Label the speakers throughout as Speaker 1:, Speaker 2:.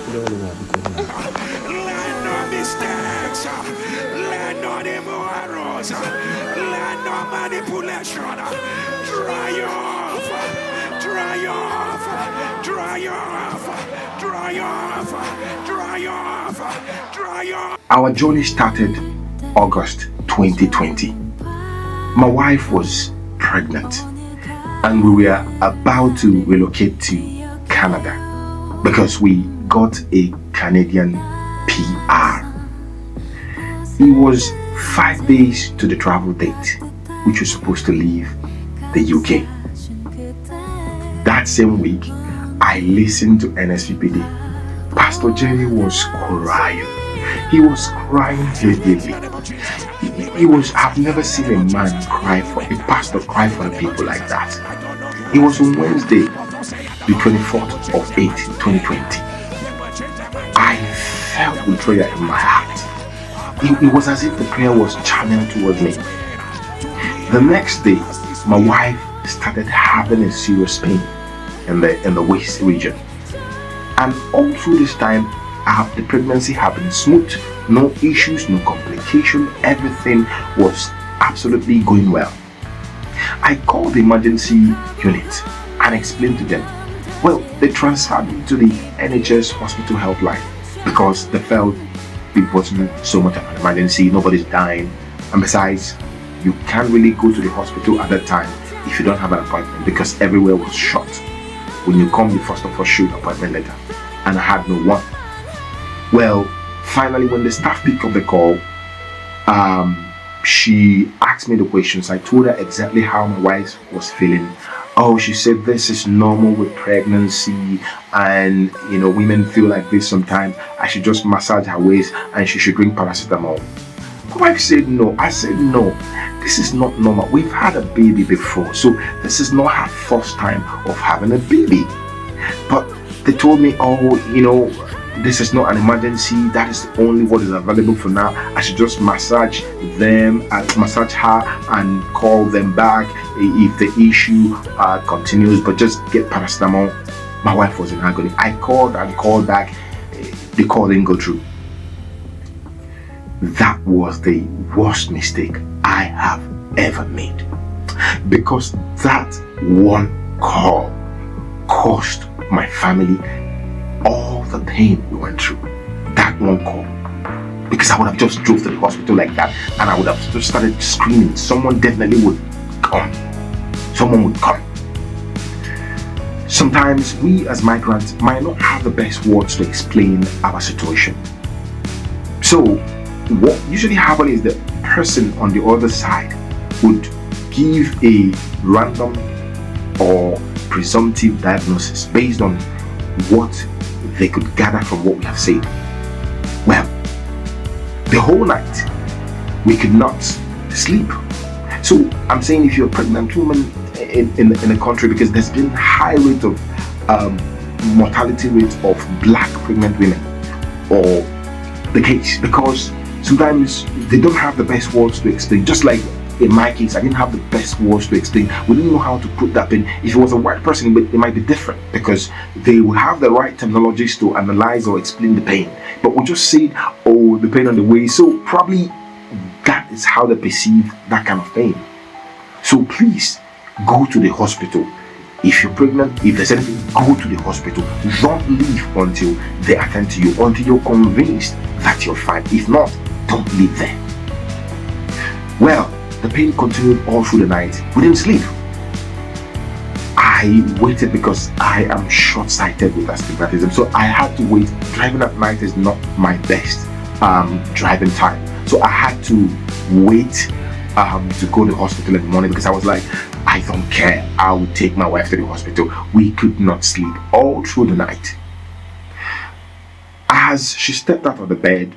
Speaker 1: Learn no mistakes, learn no errors, learn no manipulation. Dry off, dry off, dry off, dry off, dry off, dry off. Our journey started August 2020. My wife was pregnant and we were about to relocate to Canada because we got a Canadian PR. It was 5 days to the travel date, which was supposed to leave the UK. That same week, I listened to NSPPD. Pastor Jerry was crying. He was crying heavily. I've never seen a man cry for a pastor cry for the people like that. It was on Wednesday, the 24th of 8, 2020. I felt with prayer in my heart. It was as if the prayer was channeled towards me. The next day, my wife started having a serious pain in the waist region. And all through this time, the pregnancy had been smooth, no issues, no complication, everything was absolutely going well. I called the emergency unit and explained to them. Well, they transferred me to the NHS hospital helpline because they felt it wasn't so much of an emergency, nobody's dying, and besides, you can't really go to the hospital at that time if you don't have an appointment because everywhere was shut. When you come, you first of all show an appointment letter, and I had no one. Well, finally, when the staff picked up the call, she asked me the questions. I told her exactly how my wife was feeling. Oh, she said this is normal with pregnancy, and women feel like this sometimes. I should just massage her waist and she should drink paracetamol. My wife said no. I said no, this is not normal. We've had a baby before, so this is not her first time of having a baby. But they told me, oh, this is not an emergency, that is only what is available for now. I should just massage them and massage her and call them back if the issue continues, but just get paracetamol. My wife was in agony. I called and called back. The call didn't go through. That was the worst mistake I have ever made, because that one call cost my family all the pain we went through. That one call, because I would have just drove to the hospital like that and I would have just started screaming. Someone definitely would come. Someone would come. Sometimes we as migrants might not have the best words to explain our situation. So what usually happens is the person on the other side would give a random or presumptive diagnosis based on what they could gather from what we have said. Well, the whole night we could not sleep. So I'm saying, if you're a pregnant woman in the country, because there's been high rate of mortality rate of black pregnant women, or the case, because sometimes they don't have the best words to explain. Just like in my case, I didn't have the best words to explain. We didn't know how to put that in. If it was a white person, it might be different, because they will have the right terminologies to analyze or explain the pain. But we just said, oh, the pain on the way. So probably
Speaker 2: that is how they perceive that kind of pain. So please, go to the hospital. If you're pregnant, if there's anything, go to the hospital. Don't leave until they attend to you, until you're convinced that you're fine. If not, don't leave there. Well, the pain continued all through the night. We didn't sleep. I waited because I am short-sighted with astigmatism, so I had to wait. Driving at night is not my best driving time, so I had to wait to go to the hospital in the morning, because I was like, I don't care, I will take my wife to the hospital. We could not sleep all through the night. As she stepped out of the bed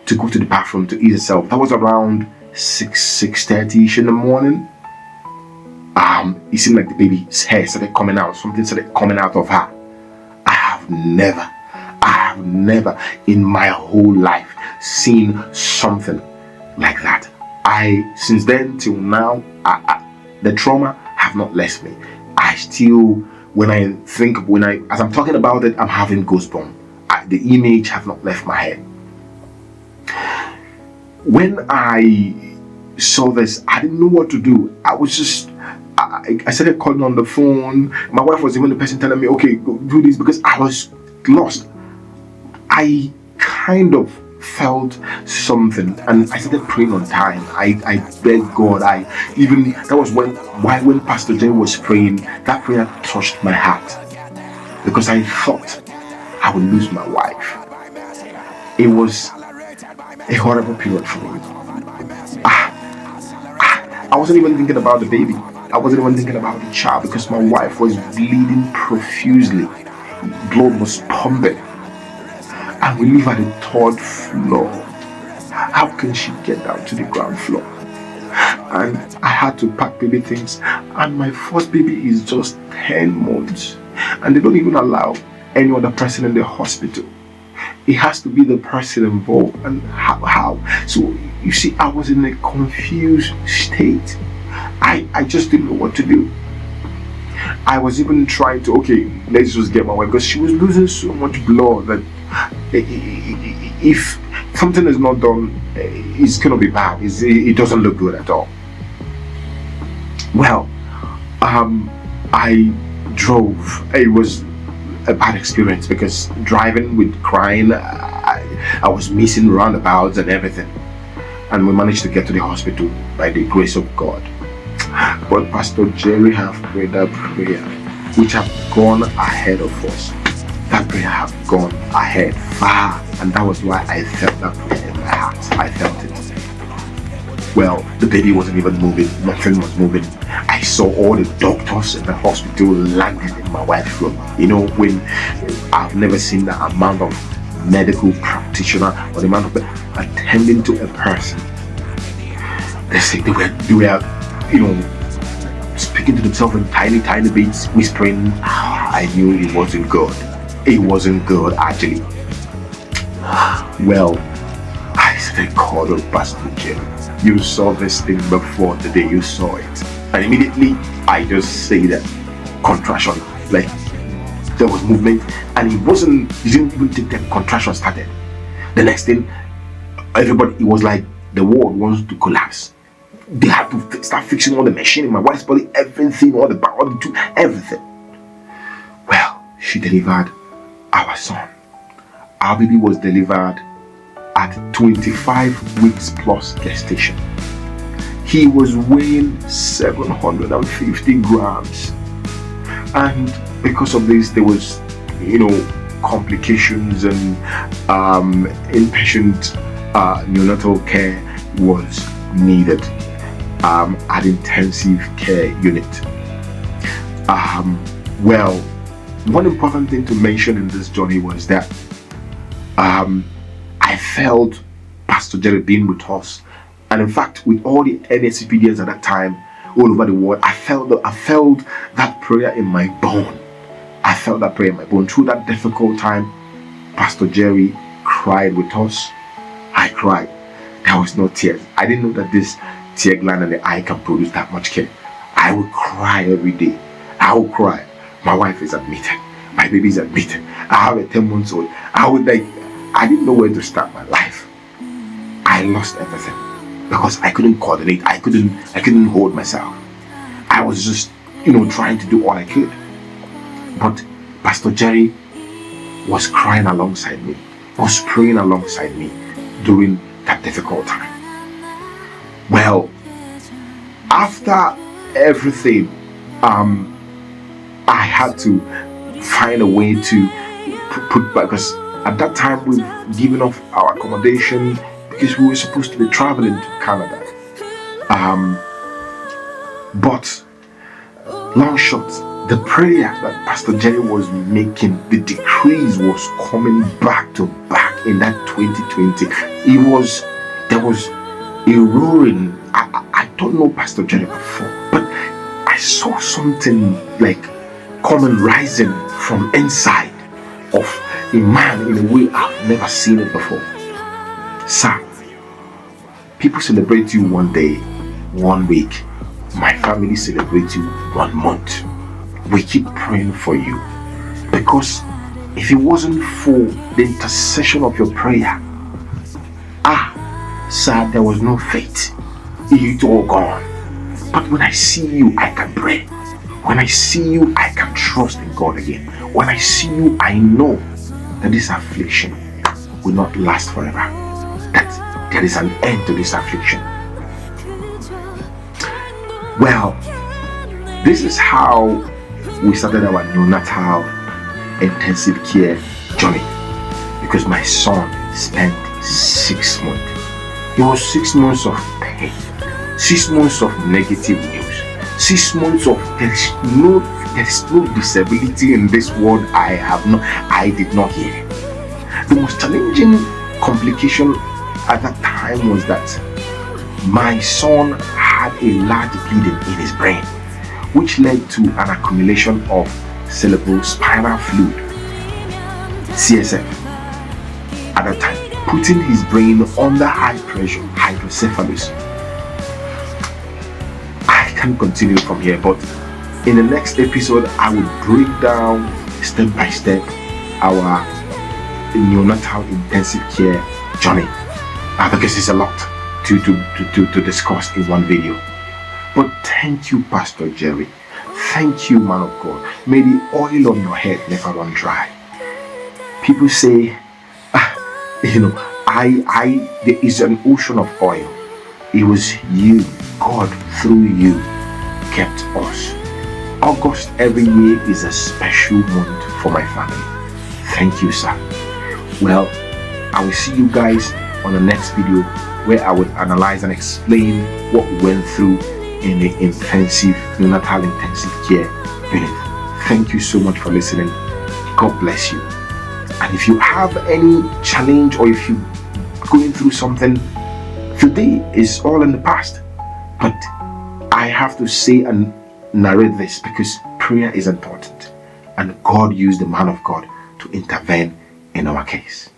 Speaker 2: to go to the bathroom to ease herself, that was around 6:30ish in the morning. It seemed like the baby's hair started coming out, something started coming out of her. I have never in my whole life seen something like that. Since then till now, the trauma have not left me. I still, as I'm talking about it, I'm having goosebumps. The image have not left my head. When I saw this, I didn't know what to do. I started calling on the phone. My wife was even the person telling me, okay, go do this, because I was lost. I kind of felt something, and I started praying on time. I begged God. That was when Pastor Jerry was praying, that prayer touched my heart, because I thought I would lose my wife. It was a horrible period for me. I wasn't even thinking about the baby. I wasn't even thinking about the child, because my wife was bleeding profusely. Blood was pumping. And we live at the 3rd floor. How can she get down to the ground floor? And I had to pack baby things. And my first baby is just 10 months. And they don't even allow any other person in the hospital. It has to be the person involved. And how? So you see, I was in a confused state. I just didn't know what to do. I was even trying to, okay, let's just get my wife, because she was losing so much blood that if something is not done, it's gonna be bad. It doesn't look good at all. Well, I drove. It was a bad experience, because driving with crying, I was missing roundabouts and everything, and we managed to get to the hospital by the grace of God. But Pastor Jerry have prayed that prayer, which have gone ahead of us. That prayer have gone ahead far, and that was why I felt that prayer in my heart. I felt it. Well, the baby wasn't even moving. Nothing was moving. I saw all the doctors in the hospital landing in my wife's room. You know, when I've never seen the amount of medical practitioner or the amount of attending to a person. They were speaking to themselves in tiny bits, whispering. I knew it wasn't good. It wasn't good, actually. Well, I started calling Pastor Jerry. You saw this thing before the day you saw it. And immediately, I just say that contraction, like there was movement, and he didn't even think that contraction started. The next thing, it was like the world wants to collapse. They had to start fixing all the machine in my wife's body, everything, all the everything. Well, she delivered our son. Our baby was delivered at 25 weeks plus gestation. He was weighing 750 grams. And because of this, there was, complications, and inpatient neonatal care was needed at intensive care unit. Well, one important thing to mention in this journey was that I felt Pastor Jerry being with us, and in fact with all the NSPPDs at that time all over the world. I felt that prayer in my bone. I felt that prayer in my bone. Through that difficult time, Pastor Jerry cried with us. I cried. There was no tears. I didn't know that this tear gland and the eye can produce that much care. I would cry every day. I would cry. My wife is admitted. My baby is admitted. I have a 10-month-old. I didn't know where to start my life. I lost everything. because I couldn't coordinate. I couldn't hold myself. I was just, trying to do all I could. But Pastor Jerry was crying alongside me, was praying alongside me during that difficult time. Well, after everything, I had to find a way to put back, because at that time we've given off our accommodation because we were supposed to be traveling to Canada. But long shot, the prayer that Pastor Jerry was making, the decrees was coming back to back in that 2020. There was a roaring. I don't know Pastor Jerry before, but I saw something like coming rising from inside of a man in a way I've never seen it before. Sir, people celebrate you one day, 1 week. My family celebrates you 1 month. We keep praying for you, because if it wasn't for the intercession of your prayer, sir, there was no faith. It's all gone. But when I see you, I can pray. When I see you, I can trust in God again. When I see you, I know that this affliction will not last forever. That there is an end to this affliction. Well, this is how we started our neonatal intensive care journey, because my son spent 6 months. It was 6 months of pain, 6 months of negative news, 6 months of there is no disability in this world I did not hear. The most challenging complication at that time was that my son had a large bleeding in his brain, which led to an accumulation of cerebrospinal fluid, CSF, at that time, putting his brain under high pressure, hydrocephalus. I can't continue from here, but in the next episode, I will break down step by step our neonatal intensive care journey, because it's a lot to discuss in one video. But thank you, Pastor Jerry. Thank you, man of God. May the oil on your head never run dry. People say, there is an ocean of oil. It was you, God, through you, kept us. August every year is a special month for my family. Thank you, sir. Well, I will see you guys on the next video, where I will analyze and explain what we went through in the neonatal intensive care unit. Thank you so much for listening. God bless you. And if you have any challenge, or if you're going through something, today is all in the past. But I have to say and narrate this because prayer is important, and God used the man of God to intervene in our case.